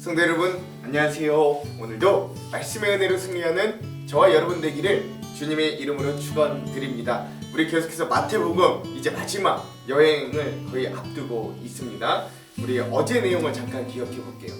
성도 여러분 안녕하세요. 오늘도 말씀의 은혜로 승리하는 저와 여러분 되기를 주님의 이름으로 축원드립니다. 우리 계속해서 마태복음 이제 마지막 여행을 거의 앞두고 있습니다. 우리 어제 내용을 잠깐 기억해 볼게요.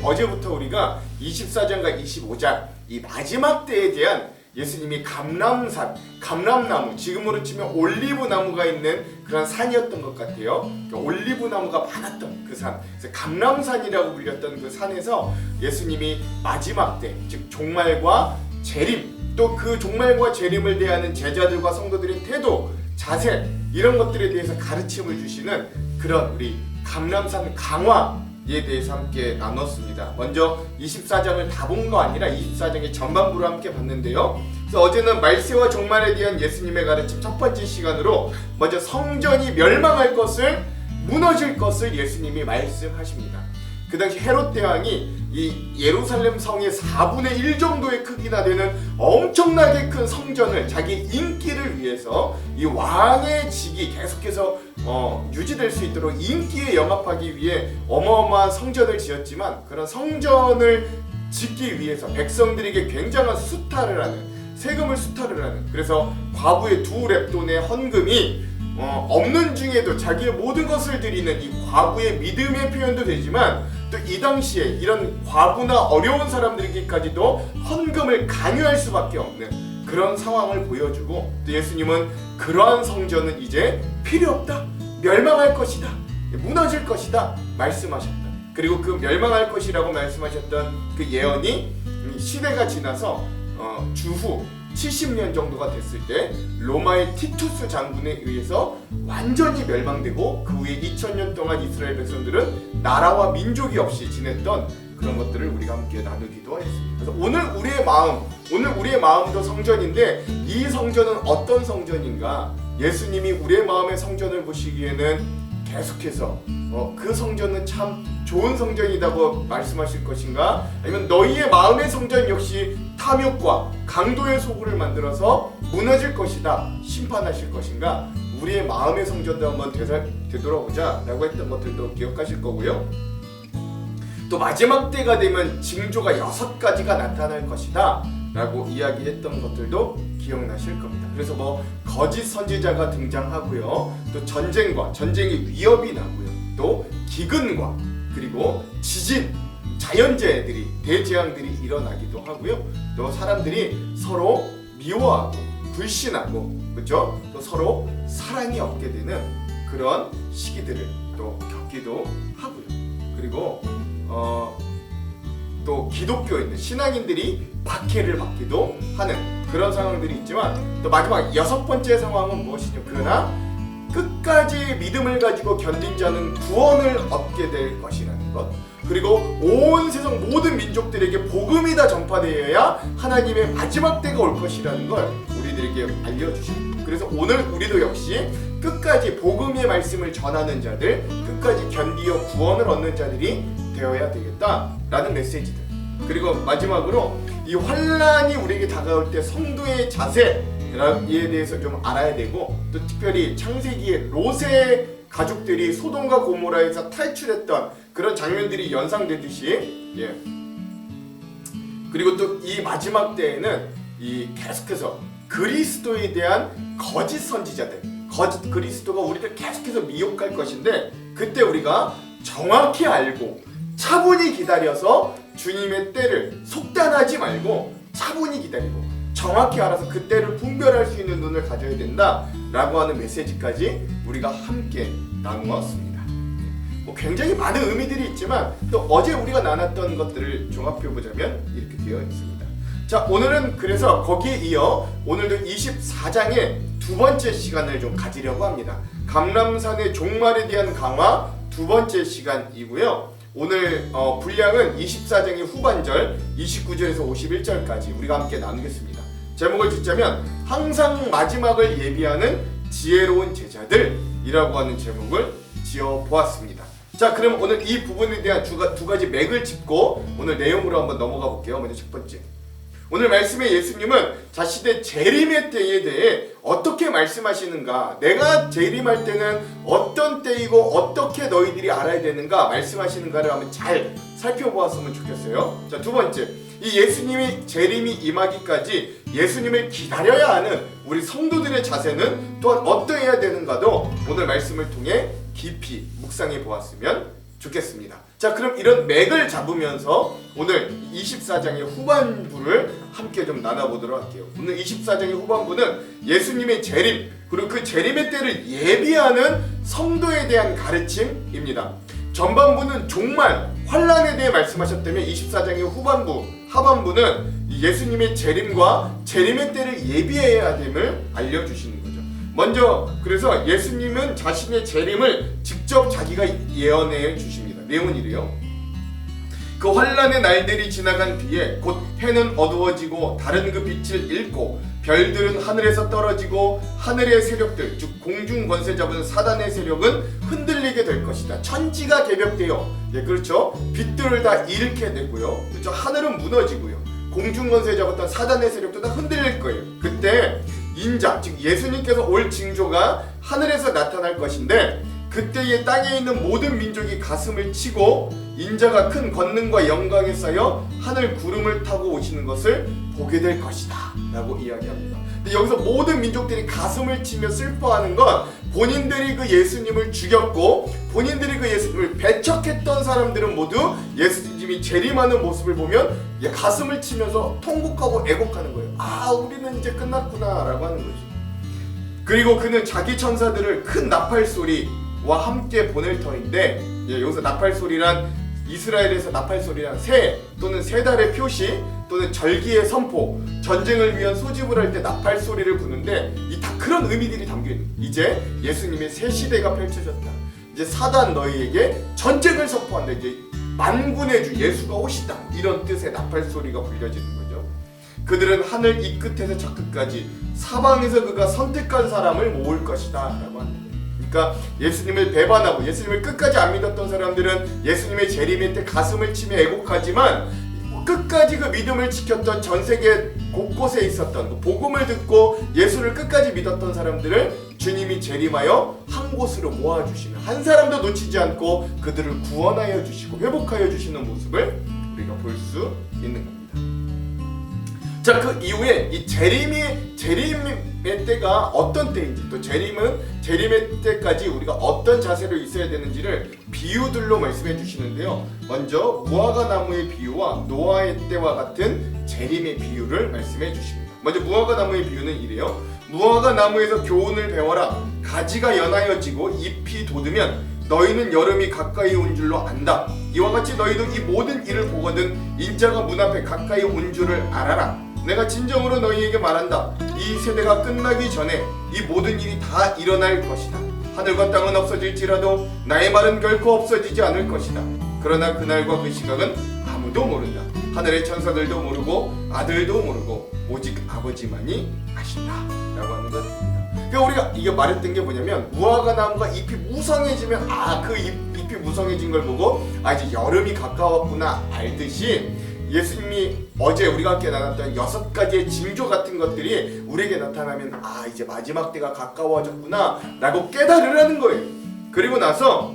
어제부터 우리가 24장과 25장 이 마지막 때에 대한 예수님이 감람나무, 지금으로 치면 올리브나무가 있는 그런 산이었던 것 같아요. 올리브나무가 많았던 그 산, 그래서 감람산이라고 불렸던 그 산에서 예수님이 마지막 때, 즉 종말과 재림, 또 그 종말과 재림을 대하는 제자들과 성도들의 태도, 자세 이런 것들에 대해서 가르침을 주시는 그런 우리 감람산 강화에 대해서 함께 나눴습니다. 먼저 24장을 다 본 거 아니라 24장의 전반부를 함께 봤는데요. 그래서 어제는 말세와 종말에 대한 예수님의 가르침 첫 번째 시간으로 먼저 성전이 멸망할 것을, 무너질 것을 예수님이 말씀하십니다. 그 당시 헤롯 대왕이 이 예루살렘 성의 4분의 1 정도의 크기나 되는 엄청나게 큰 성전을 자기 인기를 위해서 이 왕의 직이 계속해서 유지될 수 있도록 인기에 영합하기 위해 어마어마한 성전을 지었지만, 그런 성전을 짓기 위해서 백성들에게 굉장한 수탈을 하는, 세금을 수탈을 하는, 그래서 과부의 2렙돈의 헌금이 없는 중에도 자기의 모든 것을 드리는 이 과부의 믿음의 표현도 되지만, 또 이 당시에 이런 과부나 어려운 사람들에게까지도 헌금을 강요할 수밖에 없는 그런 상황을 보여주고, 또 예수님은 그러한 성전은 이제 필요 없다, 멸망할 것이다, 무너질 것이다 말씀하셨다. 그리고 그 멸망할 것이라고 말씀하셨던 그 예언이 시대가 지나서 주후 70년 정도가 됐을 때 로마의 티투스 장군에 의해서 완전히 멸망되고, 그 후에 2000년 동안 이스라엘 백성들은 나라와 민족이 없이 지냈던 그런 것들을 우리가 함께 나누기도 했습니다. 그래서 오늘 우리의 마음도 성전인데, 이 성전은 어떤 성전인가? 예수님이 우리의 마음의 성전을 보시기에는 계속해서 그 성전은 참 좋은 성전이라고 말씀하실 것인가? 아니면 너희의 마음의 성전 역시 탐욕과 강도의 소굴을 만들어서 무너질 것이다, 심판하실 것인가? 우리의 마음의 성전도 한번 되돌아보자 라고 했던 것들도 기억하실 거고요. 또 마지막 때가 되면 징조가 6가지가 나타날 것이다 라고 이야기했던 것들도 기억나실 겁니다. 그래서 거짓 선지자가 등장하고요, 또 전쟁의 위협이 나고요, 또 기근과 그리고 지진, 자연재해들이, 대재앙들이 일어나기도 하고요, 또 사람들이 서로 미워하고 불신하고, 그렇죠? 또 서로 사랑이 없게 되는 그런 시기들을 또 겪기도 하고요. 그리고 또 기독교인들, 신앙인들이 박해를 받기도 하는 그런 상황들이 있지만, 또 마지막 6번째 상황은 무엇이냐? 그러나 끝까지 믿음을 가지고 견딘 자는 구원을 얻게 될 것이라는 것, 그리고 온 세상 모든 민족들에게 복음이 다 전파되어야 하나님의 마지막 때가 올 것이라는 걸 우리들에게 알려주십니다. 그래서 오늘 우리도 역시 끝까지 복음의 말씀을 전하는 자들, 끝까지 견디어 구원을 얻는 자들이 되어야 되겠다라는 메시지들, 그리고 마지막으로 이 환란이 우리에게 다가올 때 성도의 자세에 대해서 좀 알아야 되고, 또 특별히 창세기에 롯의 가족들이 소돔과 고모라에서 탈출했던 그런 장면들이 연상되듯이, 그리고 또 이 마지막 때에는 이 계속해서 그리스도에 대한 거짓 선지자들, 거짓 그리스도가 우리를 계속해서 미혹할 것인데, 그때 우리가 정확히 알고 차분히 기다려서 주님의 때를 속단하지 말고 차분히 기다리고 정확히 알아서 그 때를 분별할 수 있는 눈을 가져야 된다라고 하는 메시지까지 우리가 함께 나누었습니다. 굉장히 많은 의미들이 있지만, 또 어제 우리가 나눴던 것들을 종합해보자면 이렇게 되어 있습니다. 자, 오늘은 그래서 거기에 이어 오늘도 24장의 2번째 시간을 좀 가지려고 합니다. 감람산의 종말에 대한 강화 2번째 시간이고요. 오늘 분량은 24장의 후반절 29절에서 51절까지 우리가 함께 나누겠습니다. 제목을 짓자면 항상 마지막을 예비하는 지혜로운 제자들이라고 하는 제목을 지어보았습니다. 자, 그럼 오늘 이 부분에 대한 두 가지 맥을 짚고 오늘 내용으로 한번 넘어가 볼게요. 먼저 첫 번째, 오늘 말씀의 예수님은 자신의 재림의 때에 대해 어떻게 말씀하시는가, 내가 재림할 때는 어떤 때이고 어떻게 너희들이 알아야 되는가 말씀하시는가를 한번 잘 살펴보았으면 좋겠어요. 자, 두 번째, 이 예수님이 재림이 임하기까지 예수님을 기다려야 하는 우리 성도들의 자세는 또한 어떠해야 되는가도 오늘 말씀을 통해 깊이 묵상해 보았으면 좋겠습니다. 자, 그럼 이런 맥을 잡으면서 오늘 24장의 후반부를 함께 좀 나눠보도록 할게요. 오늘 24장의 후반부는 예수님의 재림, 그리고 그 재림의 때를 예비하는 성도에 대한 가르침입니다. 전반부는 종말, 환란에 대해 말씀하셨다면 24장의 후반부, 하반부는 예수님의 재림과 재림의 때를 예비해야 됨을 알려주시는 거죠. 먼저 그래서 예수님은 자신의 재림을 직접 자기가 예언해 주십니다. 내용은 이래요. 그 환란의 날들이 지나간 뒤에 곧 해는 어두워지고 다른 그 빛을 잃고 별들은 하늘에서 떨어지고 하늘의 세력들, 즉 공중 권세 잡은 사단의 세력은 흔들리게 될 것이다. 천지가 개벽되어, 예, 그렇죠, 빛들을 다 잃게 되고요, 그렇죠, 하늘은 무너지고요, 공중 권세 잡았던 사단의 세력도 다 흔들릴 거예요. 그때 인자, 즉 예수님께서 올 징조가 하늘에서 나타날 것인데, 그때에 땅에 있는 모든 민족이 가슴을 치고 인자가 큰 권능과 영광에 쌓여 하늘 구름을 타고 오시는 것을 보게 될 것이다 라고 이야기합니다. 근데 여기서 모든 민족들이 가슴을 치며 슬퍼하는 건 본인들이 그 예수님을 죽였고 본인들이 그 예수님을 배척했던 사람들은 모두 예수님이 재림하는 모습을 보면 가슴을 치면서 통곡하고 애곡하는 거예요. 아, 우리는 이제 끝났구나 라고 하는 거죠. 그리고 그는 자기 천사들을 큰 나팔 소리와 함께 보낼 터인데, 여기서 나팔 소리란 이스라엘에서 나팔 소리란 새 또는 세 달의 표시 또는 절기의 선포, 전쟁을 위한 소집을 할 때 나팔 소리를 부는데 이 다 그런 의미들이 담겨 있는, 이제 예수님의 새 시대가 펼쳐졌다. 이제 사단 너희에게 전쟁을 선포한다. 이제 만군의 주 예수가 오시다. 이런 뜻의 나팔 소리가 불려지는 거죠. 그들은 하늘 이 끝에서 저 끝까지 사방에서 그가 선택한 사람을 모을 것이다 라고 합니다. 그러니까 예수님을 배반하고 예수님을 끝까지 안 믿었던 사람들은 예수님의 재림의 때 가슴을 치며 애곡하지만, 끝까지 그 믿음을 지켰던 전 세계 곳곳에 있었던 그 복음을 듣고 예수를 끝까지 믿었던 사람들을 주님이 재림하여 한 곳으로 모아주시는, 한 사람도 놓치지 않고 그들을 구원하여 주시고 회복하여 주시는 모습을 우리가 볼 수 있는 겁니다. 자, 그 이후에 이 재림의 때가 어떤 때인지, 또 재림의 때까지 우리가 어떤 자세로 있어야 되는지를 비유들로 말씀해 주시는데요. 먼저 무화과 나무의 비유와 노아의 때와 같은 재림의 비유를 말씀해 주십니다. 먼저 무화과 나무의 비유는 이래요. 무화과 나무에서 교훈을 배워라. 가지가 연하여지고 잎이 돋으면 너희는 여름이 가까이 온 줄로 안다. 이와 같이 너희도 이 모든 일을 보거든 인자가 문 앞에 가까이 온 줄을 알아라. 내가 진정으로 너희에게 말한다. 이 세대가 끝나기 전에 이 모든 일이 다 일어날 것이다. 하늘과 땅은 없어질지라도 나의 말은 결코 없어지지 않을 것이다. 그러나 그날과 그 시각은 아무도 모른다. 하늘의 천사들도 모르고 아들도 모르고 오직 아버지만이 아신다 라고 하는 것입니다. 그러니까 우리가 이게 말했던 게 뭐냐면, 무화과 나무가 잎이 무성해지면 그 잎이 무성해진 걸 보고 이제 여름이 가까웠구나 알듯이, 예수님이 어제 우리가 함께 나눴던 6가지의 징조 같은 것들이 우리에게 나타나면 이제 마지막 때가 가까워졌구나 라고 깨달으라는 거예요. 그리고 나서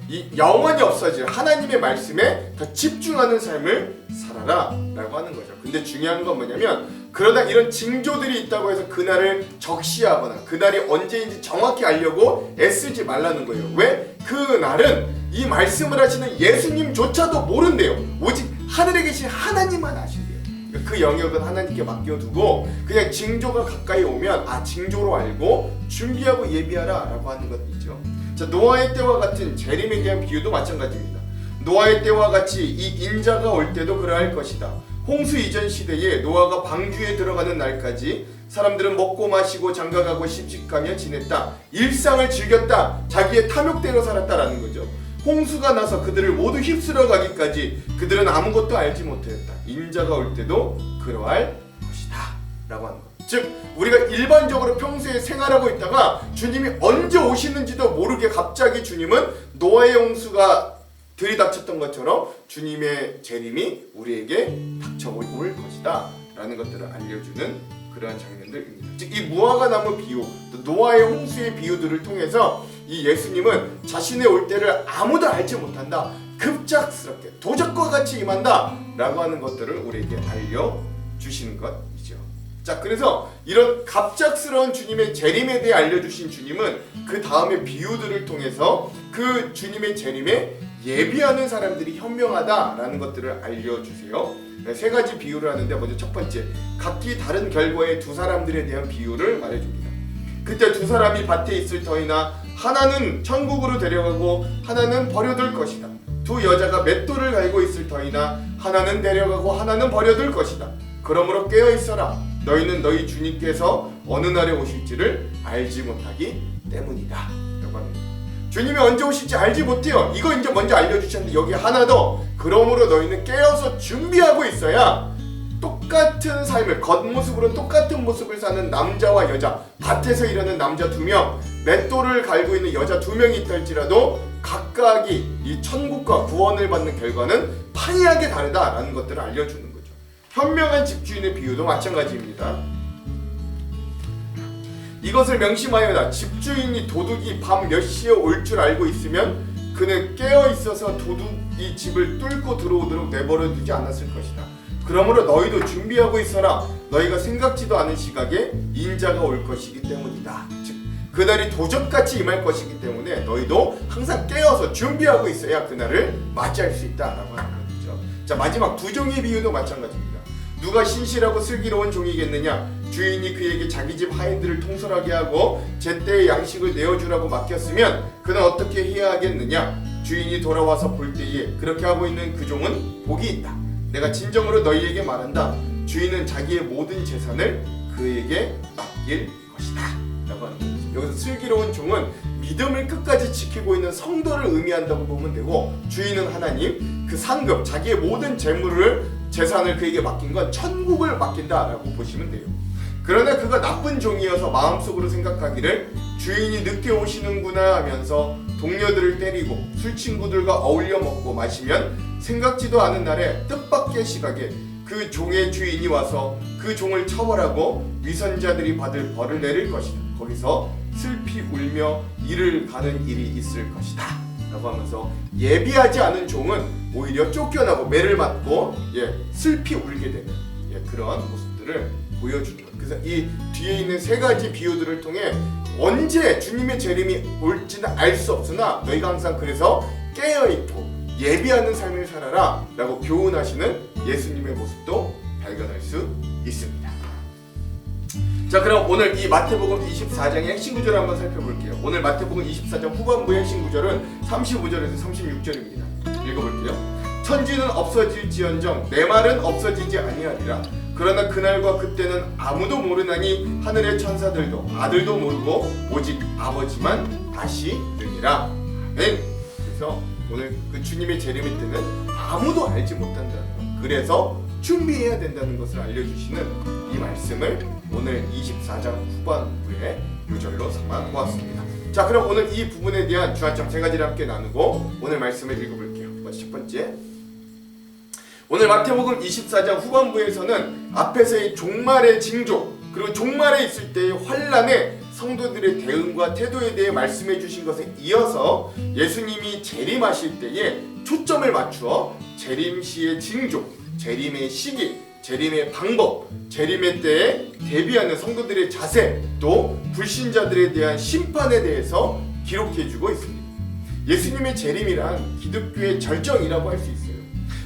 이 영원히 없어질 하나님의 말씀에 더 집중하는 삶을 살아라 라고 하는 거죠. 근데 중요한 건 뭐냐면, 그러나 이런 징조들이 있다고 해서 그날을 적시하거나 그날이 언제인지 정확히 알려고 애쓰지 말라는 거예요. 왜? 그날은 이 말씀을 하시는 예수님조차도 모른대요. 오직 하늘에 계신 하나님만 아신대요. 그러니까 그 영역은 하나님께 맡겨두고 그냥 징조가 가까이 오면 징조로 알고 준비하고 예비하라 라고 하는 것이죠. 자, 노아의 때와 같은 재림에 대한 비유도 마찬가지입니다. 노아의 때와 같이 이 인자가 올 때도 그러할 것이다. 홍수 이전 시대에 노아가 방주에 들어가는 날까지 사람들은 먹고 마시고 장가가고 시집가며 지냈다. 일상을 즐겼다. 자기의 탐욕대로 살았다라는 거죠. 홍수가 나서 그들을 모두 휩쓸어 가기까지 그들은 아무것도 알지 못하였다. 인자가 올 때도 그러할 것이다 라고 하는 것. 즉 우리가 일반적으로 평소에 생활하고 있다가 주님이 언제 오시는지도 모르게 갑자기 주님은 노아의 홍수가 들이닥쳤던 것처럼 주님의 재림이 우리에게 닥쳐올 것이다 라는 것들을 알려주는 그러한 장면들입니다. 즉 이 무화과 나무 비유, 또 노아의 홍수의 비유들을 통해서 이 예수님은 자신의 올 때를 아무도 알지 못한다, 급작스럽게 도적과 같이 임한다 라고 하는 것들을 우리에게 알려주시는 것이죠. 자, 그래서 이런 갑작스러운 주님의 재림에 대해 알려주신 주님은 그 다음에 비유들을 통해서 그 주님의 재림에 예비하는 사람들이 현명하다라는 것들을 알려주세요. 세 가지 비유를 하는데, 먼저 첫 번째, 각기 다른 결과의 두 사람들에 대한 비유를 말해줍니다. 그때 두 사람이 밭에 있을 터이나 하나는 천국으로 데려가고 하나는 버려둘 것이다. 두 여자가 맷돌을 갈고 있을 터이나 하나는 데려가고 하나는 버려둘 것이다. 그러므로 깨어있어라. 너희는 너희 주님께서 어느 날에 오실지를 알지 못하기 때문이다 라고 합니다. 주님이 언제 오실지 알지 못해요. 이거 이제 먼저 알려주셨는데 여기 하나 더, 그러므로 너희는 깨어서 준비하고 있어야 똑같은 삶을, 겉모습으로 똑같은 모습을 사는 남자와 여자, 밭에서 일하는 남자 2명, 맷돌을 갈고 있는 여자 2명이 있다 할지라도 각각이 이 천국과 구원을 받는 결과는 판이하게 다르다라는 것들을 알려주는 거죠. 현명한 집주인의 비유도 마찬가지입니다. 이것을 명심하여라. 집주인이 도둑이 밤 몇 시에 올 줄 알고 있으면 그는 깨어 있어서 도둑이 집을 뚫고 들어오도록 내버려 두지 않았을 것이다. 그러므로 너희도 준비하고 있어라. 너희가 생각지도 않은 시각에 인자가 올 것이기 때문이다. 즉 그날이 도적같이 임할 것이기 때문에 너희도 항상 깨어서 준비하고 있어야 그날을 맞이할 수 있다라고 하는 거죠. 자, 마지막 두 종의 비유도 마찬가지입니다. 누가 신실하고 슬기로운 종이겠느냐? 주인이 그에게 자기 집 하인들을 통솔하게 하고 제때에 양식을 내어주라고 맡겼으면 그는 어떻게 해야 하겠느냐? 주인이 돌아와서 볼 때에 그렇게 하고 있는 그 종은 복이 있다. 내가 진정으로 너희에게 말한다. 주인은 자기의 모든 재산을 그에게 맡길 것이다 라고 하는 거죠. 여기서 슬기로운 종은 믿음을 끝까지 지키고 있는 성도를 의미한다고 보면 되고, 주인은 하나님, 그 상급, 자기의 모든 재산을 그에게 맡긴 건 천국을 맡긴다라고 보시면 돼요. 그러나 그가 나쁜 종이어서 마음속으로 생각하기를 주인이 늦게 오시는구나 하면서 동료들을 때리고 술 친구들과 어울려 먹고 마시면 생각지도 않은 날에 뜻밖의 시각에 그 종의 주인이 와서 그 종을 처벌하고 위선자들이 받을 벌을 내릴 것이다. 거기서 슬피 울며 이를 가는 일이 있을 것이다 라고 하면서 예비하지 않은 종은 오히려 쫓겨나고 매를 맞고 슬피 울게 되는 그러한 모습들을 보여주는 것. 그래서 이 뒤에 있는 세 가지 비유들을 통해 언제 주님의 재림이 올지는 알 수 없으나 너희가 항상 그래서 깨어있고 예비하는 삶을 살아라 라고 교훈하시는 예수님의 모습도 발견할 수 있습니다. 자, 그럼 오늘 이 마태복음 24장의 핵심 구절을 한번 살펴볼게요. 오늘 마태복음 24장 후반부의 핵심 구절은 35절에서 36절입니다. 읽어볼게요. 천지는 없어질지언정 내 말은 없어지지 아니하리라. 그러나 그날과 그때는 아무도 모르나니 하늘의 천사들도 아들도 모르고 오직 아버지만 아시느니라. 아멘. 그래서 오늘 그 주님의 재림의 때는 아무도 알지 못한다는 것, 그래서 준비해야 된다는 것을 알려주시는 이 말씀을 오늘 24장 후반부의 요절로 삼아 보았습니다. 자, 그럼 오늘 이 부분에 대한 주안점 세 가지를 함께 나누고 오늘 말씀을 읽어볼게요. 먼저 첫 번째, 오늘 마태복음 24장 후반부에서는 앞에서의 종말의 징조, 그리고 종말에 있을 때의 환란에 성도들의 대응과 태도에 대해 말씀해 주신 것에 이어서 예수님이 재림하실 때에 초점을 맞추어 재림 시의 징조, 재림의 시기, 재림의 방법, 재림의 때에 대비하는 성도들의 자세, 또 불신자들에 대한 심판에 대해서 기록해주고 있습니다. 예수님의 재림이란 기독교의 절정이라고 할 수 있어요.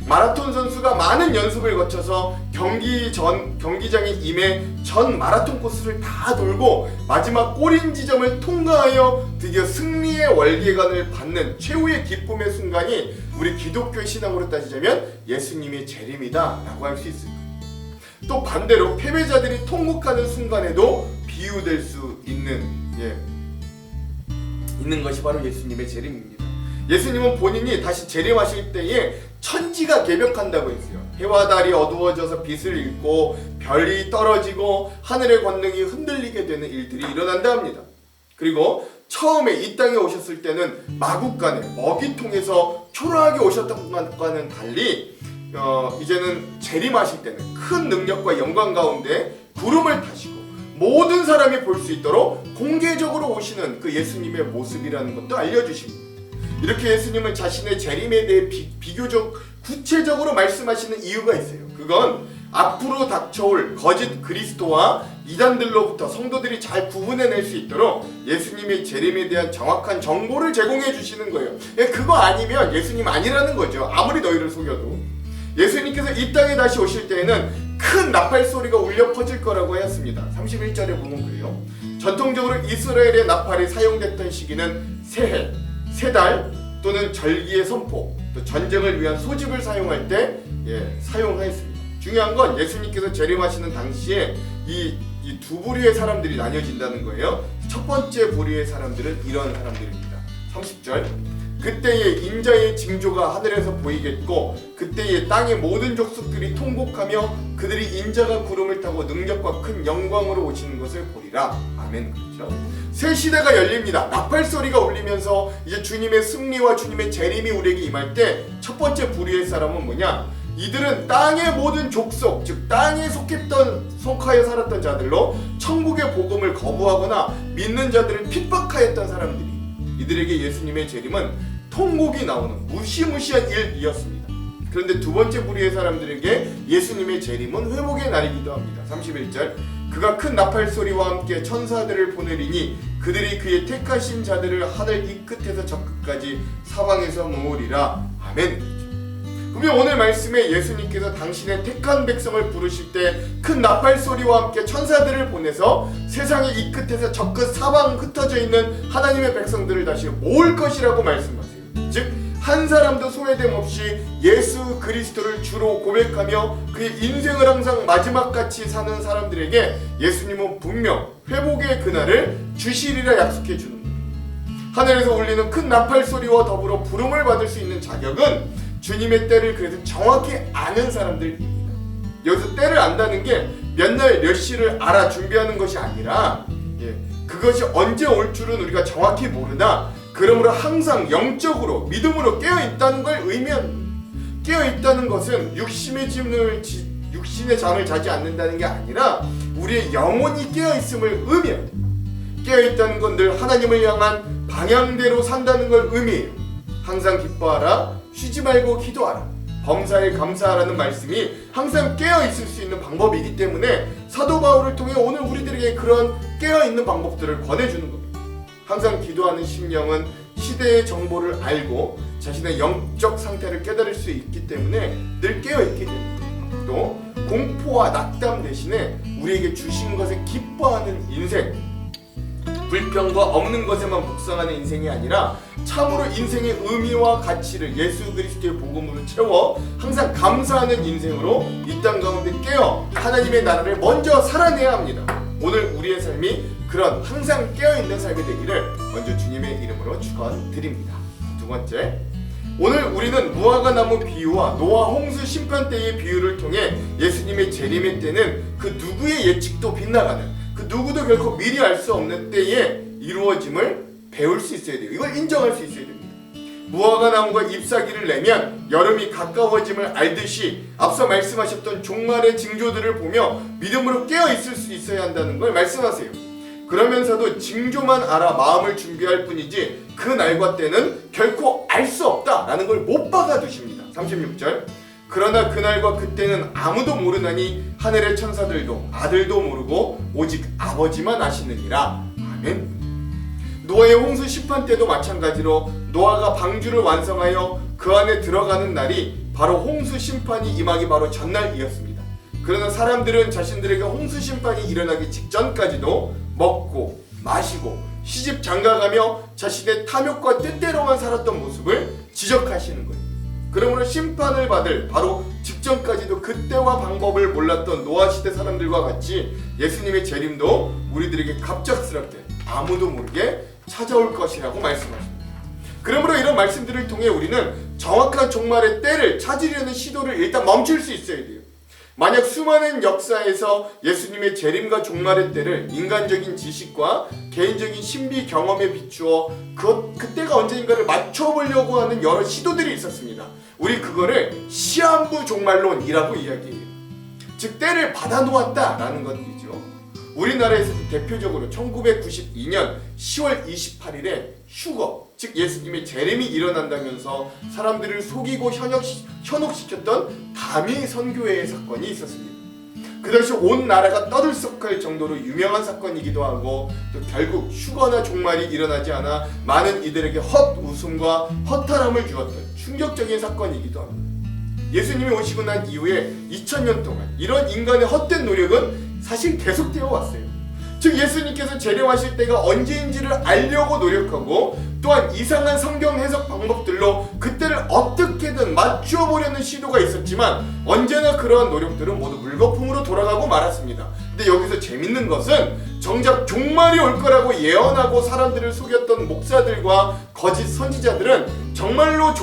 마라톤 선수가 많은 연습을 거쳐서 경기장에 임해 전 마라톤 코스를 다 돌고 마지막 골인 지점을 통과하여 드디어 승리의 월계관을 받는 최후의 기쁨의 순간이 우리 기독교의 신앙으로 따지자면 예수님의 재림이다 라고 할 수 있습니다. 또 반대로 패배자들이 통곡하는 순간에도 비유될 수 있는 것이 바로 예수님의 재림입니다. 예수님은 본인이 다시 재림하실 때에 천지가 개벽한다고 했어요. 해와 달이 어두워져서 빛을 잃고 별이 떨어지고 하늘의 권능이 흔들리게 되는 일들이 일어난다 합니다. 그리고 처음에 이 땅에 오셨을 때는 마구간에 먹이통에서 초라하게 오셨던 것과는 달리 이제는 재림하실 때는 큰 능력과 영광 가운데 구름을 타시고 모든 사람이 볼 수 있도록 공개적으로 오시는 그 예수님의 모습이라는 것도 알려주십니다. 이렇게 예수님은 자신의 재림에 대해 비교적 구체적으로 말씀하시는 이유가 있어요. 그건 앞으로 닥쳐올 거짓 그리스도와 이단들로부터 성도들이 잘 구분해낼 수 있도록 예수님의 재림에 대한 정확한 정보를 제공해 주시는 거예요. 그거 아니면 예수님 아니라는 거죠. 아무리 너희를 속여도. 예수님께서 이 땅에 다시 오실 때에는 큰 나팔 소리가 울려 퍼질 거라고 하였습니다. 31절에 보면 그래요. 전통적으로 이스라엘의 나팔이 사용됐던 시기는 새해, 새달 또는 절기의 선포, 또 전쟁을 위한 소집을 사용할 때 사용하였습니다. 중요한 건 예수님께서 재림하시는 당시에 이 두 부류의 사람들이 나뉘어진다는 거예요. 첫 번째 부류의 사람들은 이런 사람들입니다. 30절 그때에 인자의 징조가 하늘에서 보이겠고 그때에 땅의 모든 족속들이 통곡하며 그들이 인자가 구름을 타고 능력과 큰 영광으로 오시는 것을 보리라. 아멘. 그렇죠? 새 시대가 열립니다. 나팔 소리가 울리면서 이제 주님의 승리와 주님의 재림이 우리에게 임할 때 첫 번째 부류의 사람은 뭐냐? 이들은 땅의 모든 족속, 즉 땅에 속하여 살았던 자들로 천국의 복음을 거부하거나 믿는 자들을 핍박하였던 사람들이, 이들에게 예수님의 재림은 통곡이 나오는 무시무시한 일이었습니다. 그런데 두 번째 부류의 사람들에게 예수님의 재림은 회복의 날이기도 합니다. 31절 그가 큰 나팔 소리와 함께 천사들을 보내리니 그들이 그의 택하신 자들을 하늘 이 끝에서 저 끝까지 사방에서 모으리라. 아멘. 그러면 오늘 말씀에 예수님께서 당신의 택한 백성을 부르실 때 큰 나팔 소리와 함께 천사들을 보내서 세상의 이 끝에서 저 끝 사방 흩어져 있는 하나님의 백성들을 다시 모을 것이라고 말씀하세요. 즉 한 사람도 소외됨 없이 예수 그리스도를 주로 고백하며 그의 인생을 항상 마지막같이 사는 사람들에게 예수님은 분명 회복의 그날을 주시리라 약속해 주는 거예요. 하늘에서 울리는 큰 나팔 소리와 더불어 부름을 받을 수 있는 자격은 주님의 때를 그래서 정확히 아는 사람들입니다. 여기서 때를 안다는 게 몇 날 몇 시를 알아 준비하는 것이 아니라 그것이 언제 올 줄은 우리가 정확히 모르나 그러므로 항상 영적으로 믿음으로 깨어있다는 걸 의미합니다. 깨어있다는 것은 육신의 잠을 자지 않는다는 게 아니라 우리의 영혼이 깨어있음을 의미합니다. 깨어있다는 건 늘 하나님을 향한 방향대로 산다는 걸 의미해요. 항상 기뻐하라, 쉬지 말고 기도하라, 범사에 감사하라는 말씀이 항상 깨어있을 수 있는 방법이기 때문에 사도 바울을 통해 오늘 우리들에게 그런 깨어있는 방법들을 권해주는 겁니다. 항상 기도하는 심령은 시대의 정보를 알고 자신의 영적 상태를 깨달을 수 있기 때문에 늘 깨어있게 됩니다. 또 공포와 낙담 대신에 우리에게 주신 것에 기뻐하는 인생, 불평과 없는 것에만 묵상하는 인생이 아니라 참으로 인생의 의미와 가치를 예수 그리스도의 복음으로 채워 항상 감사하는 인생으로 이 땅 가운데 깨어 하나님의 나라를 먼저 살아내야 합니다. 오늘 우리의 삶이 그런 항상 깨어있는 삶이 되기를 먼저 주님의 이름으로 축원드립니다. 두 번째, 오늘 우리는 무화과 나무 비유와 노아 홍수 심판 때의 비유를 통해 예수님의 재림의 때는 그 누구의 예측도 빗나가는, 그 누구도 결코 미리 알 수 없는 때에 이루어짐을 배울 수 있어야 돼요. 이걸 인정할 수 있어야 됩니다. 무화과 나무가 잎사귀를 내면 여름이 가까워짐을 알듯이 앞서 말씀하셨던 종말의 징조들을 보며 믿음으로 깨어 있을 수 있어야 한다는 걸 말씀하세요. 그러면서도 징조만 알아 마음을 준비할 뿐이지 그 날과 때는 결코 알 수 없다라는 걸 못 박아 두십니다. 36절 그러나 그날과 그때는 아무도 모르나니 하늘의 천사들도 아들도 모르고 오직 아버지만 아시느니라. 아멘. 노아의 홍수 심판 때도 마찬가지로 노아가 방주를 완성하여 그 안에 들어가는 날이 바로 홍수 심판이 임하기 바로 전날이었습니다. 그러나 사람들은 자신들에게 홍수 심판이 일어나기 직전까지도 먹고 마시고 시집 장가가며 자신의 탐욕과 뜻대로만 살았던 모습을 지적하시는 거예요. 그러므로 심판을 받을 바로 직전까지도 그때와 방법을 몰랐던 노아 시대 사람들과 같이 예수님의 재림도 우리들에게 갑작스럽게 아무도 모르게 찾아올 것이라고 말씀하십니다. 그러므로 이런 말씀들을 통해 우리는 정확한 종말의 때를 찾으려는 시도를 일단 멈출 수 있어야 돼요. 만약 수많은 역사에서 예수님의 재림과 종말의 때를 인간적인 지식과 개인적인 신비 경험에 비추어 그때가 언제인가를 맞춰보려고 하는 여러 시도들이 있었습니다. 우리 그거를 시한부 종말론이라고 이야기해요. 즉 때를 받아놓았다라는 것이죠. 우리나라에서도 대표적으로 1992년 10월 28일에 휴거, 즉 예수님의 재림이 일어난다면서 사람들을 속이고 현혹시켰던 담이 선교회의 사건이 있었습니다. 그 당시 온 나라가 떠들썩할 정도로 유명한 사건이기도 하고, 또 결국 휴거나 종말이 일어나지 않아 많은 이들에게 헛웃음과 허탈함을 주었던 충격적인 사건이기도 합니다. 예수님이 오시고 난 이후에 2000년 동안 이런 인간의 헛된 노력은 사실 계속되어 왔어요. 즉 예수님께서 재림하실 때가 언제인지를 알려고 노력하고, 또한 이상한 성경 해석 방법들로 그때를 어떻게든 맞추어 보려는 시도가 있었지만 언제나 그러한 노력들은 모두 물거품으로 돌아가고 말았습니다. 근데 여기서 재밌는 것은 정작 종말이 올 거라고 예언하고 사람들을 속였던 목사들과 거짓 선지자들은 정작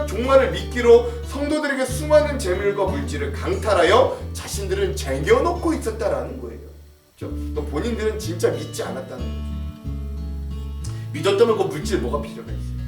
종말을 믿기로 성도들에게 수많은 재물과 물질을 강탈하여 자신들은 쟁여놓고 있었다라는 거예요. 또 본인들은 진짜 믿지 않았다는 거죠. 믿었다면 그 물질 뭐가 필요가 있어요.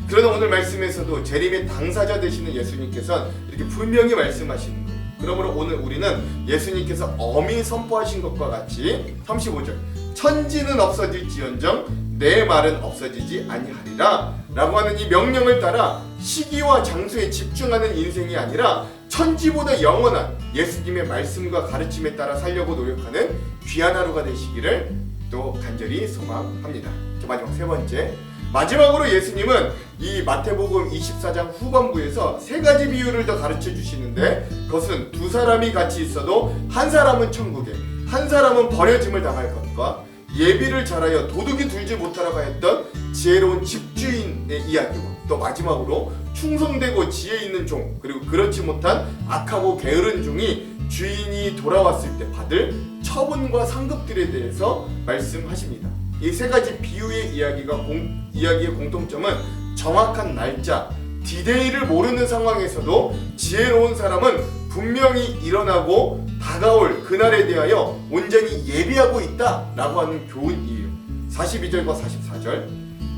그러나 오늘 말씀에서도 재림의 당사자 되시는 예수님께서는 이렇게 분명히 말씀하시는 거예요. 그러므로 오늘 우리는 예수님께서 엄히 선포하신 것과 같이 35절 천지는 없어질지언정 내 말은 없어지지 아니하리라 라고 하는 이 명령을 따라 시기와 장소에 집중하는 인생이 아니라 천지보다 영원한 예수님의 말씀과 가르침에 따라 살려고 노력하는 귀한 하루가 되시기를 또 간절히 소망합니다. 마지막 세 번째, 마지막으로 예수님은 이 마태복음 24장 후반부에서 세 가지 비유를 더 가르쳐 주시는데, 그것은 두 사람이 같이 있어도 한 사람은 천국에 한 사람은 버려짐을 당할 것과 예비를 잘하여 도둑이 들지 못하라고 했던 지혜로운 집주인의 이야기와, 또 마지막으로 충성되고 지혜 있는 종, 그리고 그렇지 못한 악하고 게으른 종이 주인이 돌아왔을 때 받을 처분과 상급들에 대해서 말씀하십니다. 이 세 가지 비유의 이야기의 공통점은 정확한 날짜, 디데이를 모르는 상황에서도 지혜로운 사람은 분명히 일어나고 다가올 그날에 대하여 온전히 예비하고 있다라고 하는 교훈이에요. 42절과 44절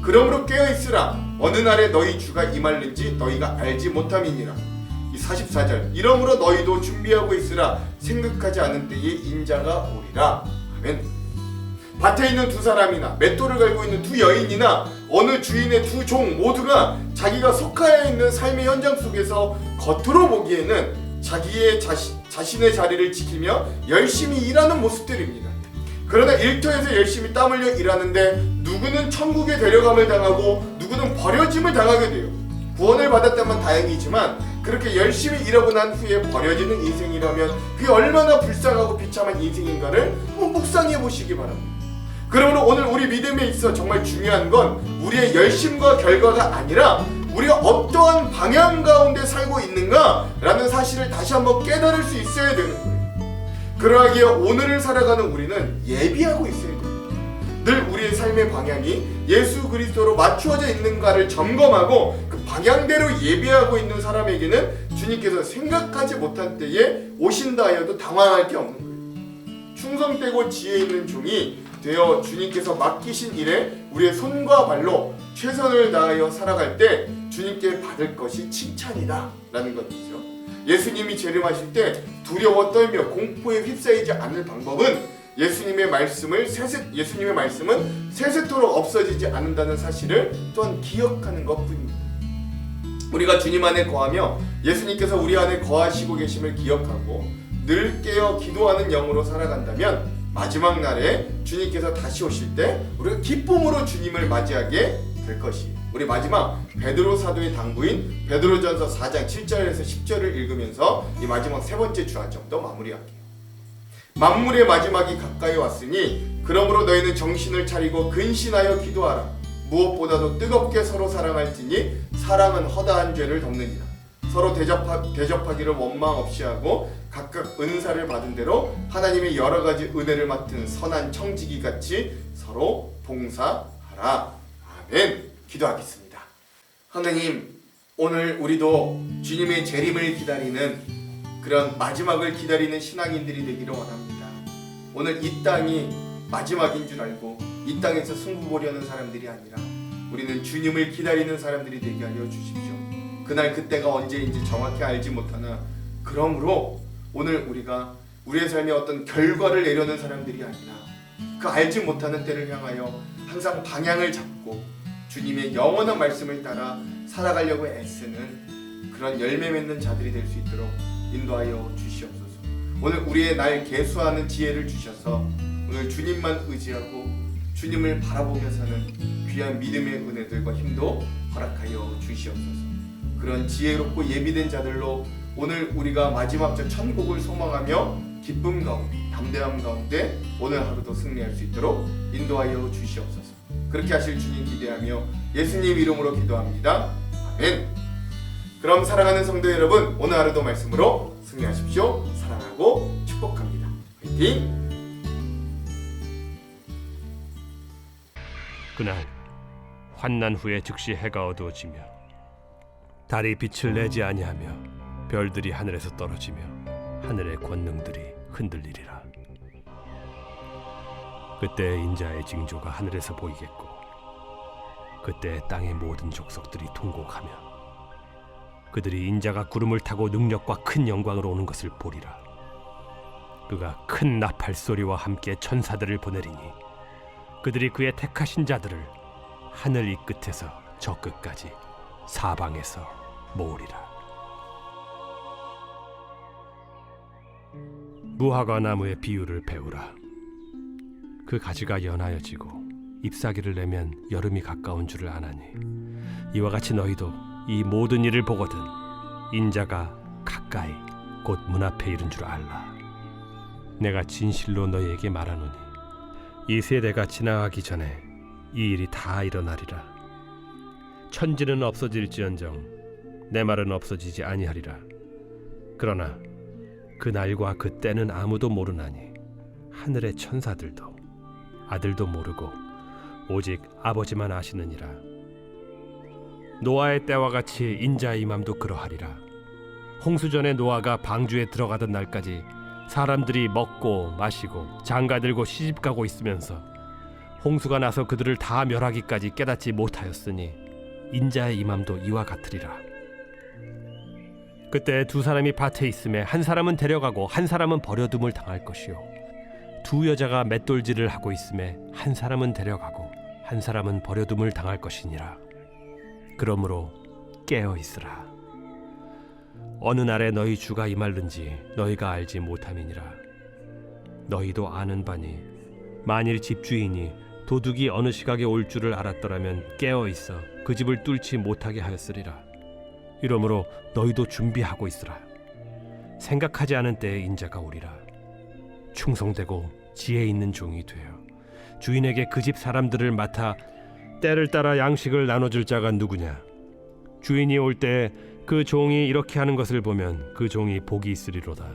그러므로 깨어있으라 어느 날에 너희 주가 임할는지 너희가 알지 못함이니라. 이 44절 이러므로 너희도 준비하고 있으라 생각하지 않은 때에 인자가 오리라. 아멘. 밭에 있는 두 사람이나 맷돌을 갈고 있는 두 여인이나 어느 주인의 두 종 모두가 자기가 속하여 있는 삶의 현장 속에서 겉으로 보기에는 자신의 자리를 지키며 열심히 일하는 모습들입니다. 그러나 일터에서 열심히 땀 흘려 일하는데 누구는 천국에 데려감을 당하고 누구는 버려짐을 당하게 돼요. 구원을 받았다면 다행이지만 그렇게 열심히 일하고 난 후에 버려지는 인생이라면 그게 얼마나 불쌍하고 비참한 인생인가를 한번 묵상해 보시기 바랍니다. 그러므로 오늘 우리 믿음에 있어 정말 중요한 건 우리의 열심과 결과가 아니라 우리가 어떠한 방향 가운데 살고 있는가라는 사실을 다시 한번 깨달을 수 있어야 되는 거예요. 그러하기에 오늘을 살아가는 우리는 예비하고 있어야 됩니다. 늘 우리의 삶의 방향이 예수 그리스도로 맞추어져 있는가를 점검하고 그 방향대로 예비하고 있는 사람에게는 주님께서 생각하지 못한 때에 오신다 하여도 당황할 게 없는 거예요. 충성되고 지혜 있는 종이 되어 주님께서 맡기신 일에 우리의 손과 발로 최선을 다하여 살아갈 때 주님께 받을 것이 칭찬이다 라는 것이죠. 예수님이 재림하실 때 두려워 떨며 공포에 휩싸이지 않을 방법은 예수님의 말씀은 세세토록 없어지지 않는다는 사실을 또한 기억하는 것뿐입니다. 우리가 주님 안에 거하며 예수님께서 우리 안에 거하시고 계심을 기억하고 늘 깨어 기도하는 영으로 살아간다면 마지막 날에 주님께서 다시 오실 때 우리가 기쁨으로 주님을 맞이하게 될 것이에요. 우리 마지막 베드로 사도의 당부인 베드로전서 4장 7절에서 10절을 읽으면서 이 마지막 세 번째 주안점도 마무리할게요. 만물의 마지막이 가까이 왔으니 그러므로 너희는 정신을 차리고 근신하여 기도하라. 무엇보다도 뜨겁게 서로 사랑할지니 사랑은 허다한 죄를 덮느니라. 서로 대접하기를 원망 없이 하고 각각 은사를 받은 대로 하나님의 여러 가지 은혜를 맡은 선한 청지기 같이 서로 봉사하라. 아멘. 기도하겠습니다. 하나님, 오늘 우리도 주님의 재림을 기다리는 그런 마지막을 기다리는 신앙인들이 되기를 원합니다. 오늘 이 땅이 마지막인 줄 알고 이 땅에서 승부 보려는 사람들이 아니라 우리는 주님을 기다리는 사람들이 되게 하여 주십시오. 그날 그때가 언제인지 정확히 알지 못하나 그러므로 오늘 우리가 우리의 삶에 어떤 결과를 내려는 사람들이 아니라 그 알지 못하는 때를 향하여 항상 방향을 잡고 주님의 영원한 말씀을 따라 살아가려고 애쓰는 그런 열매 맺는 자들이 될 수 있도록 인도하여 주시옵소서. 오늘 우리의 날 계수하는 지혜를 주셔서 오늘 주님만 의지하고 주님을 바라보며 사는 귀한 믿음의 은혜들과 힘도 허락하여 주시옵소서. 그런 지혜롭고 예비된 자들로 오늘 우리가 마지막 저 천국을 소망하며 기쁨 가운데 담대함 가운데 오늘 하루도 승리할 수 있도록 인도하여 주시옵소서. 그렇게 하실 주님 기대하며 예수님 이름으로 기도합니다. 아멘. 그럼 사랑하는 성도 여러분, 오늘 하루도 말씀으로 승리하십시오. 사랑하고 축복합니다. 화이팅! 그날 환난 후에 즉시 해가 어두워지며 달이 빛을 내지 아니하며 별들이 하늘에서 떨어지며 하늘의 권능들이 흔들리리라. 그때 인자의 징조가 하늘에서 보이겠고 그때 땅의 모든 족속들이 통곡하며 그들이 인자가 구름을 타고 능력과 큰 영광으로 오는 것을 보리라. 그가 큰 나팔 소리와 함께 천사들을 보내리니 그들이 그의 택하신 자들을 하늘 이 끝에서 저 끝까지 사방에서 모으리라. 무화과 나무의 비유를 배우라. 그 가지가 연하여지고 잎사귀를 내면 여름이 가까운 줄을 아나니 이와 같이 너희도 이 모든 일을 보거든 인자가 가까이 곧 문 앞에 이른 줄 알라. 내가 진실로 너희에게 말하노니 이 세대가 지나가기 전에 이 일이 다 일어나리라. 천지는 없어질지언정 내 말은 없어지지 아니하리라. 그러나 그 날과 그 때는 아무도 모르나니 하늘의 천사들도 아들도 모르고 오직 아버지만 아시느니라. 노아의 때와 같이 인자의 임함도 그러하리라. 홍수전에 노아가 방주에 들어가던 날까지 사람들이 먹고 마시고 장가들고 시집가고 있으면서 홍수가 나서 그들을 다 멸하기까지 깨닫지 못하였으니 인자의 임함도 이와 같으리라. 그때 두 사람이 밭에 있음에 한 사람은 데려가고 한 사람은 버려둠을 당할 것이요 두 여자가 맷돌질을 하고 있음에 한 사람은 데려가고 한 사람은 버려둠을 당할 것이니라. 그러므로 깨어 있으라. 어느 날에 너희 주가 임할는지 너희가 알지 못함이니라. 너희도 아는 바니 만일 집주인이 도둑이 어느 시각에 올 줄을 알았더라면 깨어 있어 그 집을 뚫지 못하게 하였으리라. 이러므로 너희도 준비하고 있으라. 생각하지 않은 때에 인자가 오리라. 충성되고 지혜 있는 종이 되어 주인에게 그 집 사람들을 맡아 때를 따라 양식을 나눠줄 자가 누구냐. 주인이 올 때 그 종이 이렇게 하는 것을 보면 그 종이 복이 있으리로다.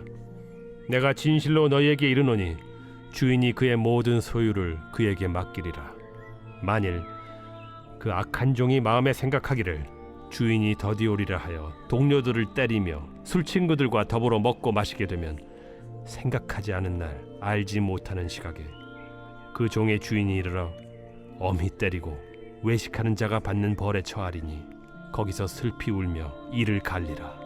내가 진실로 너희에게 이르노니 주인이 그의 모든 소유를 그에게 맡기리라. 만일 그 악한 종이 마음에 생각하기를 주인이 더디 오리라 하여 동료들을 때리며 술 친구들과 더불어 먹고 마시게 되면 생각하지 않은 날 알지 못하는 시각에 그 종의 주인이 이르러 엄히 때리고 외식하는 자가 받는 벌에 처하리니 거기서 슬피 울며 이를 갈리라.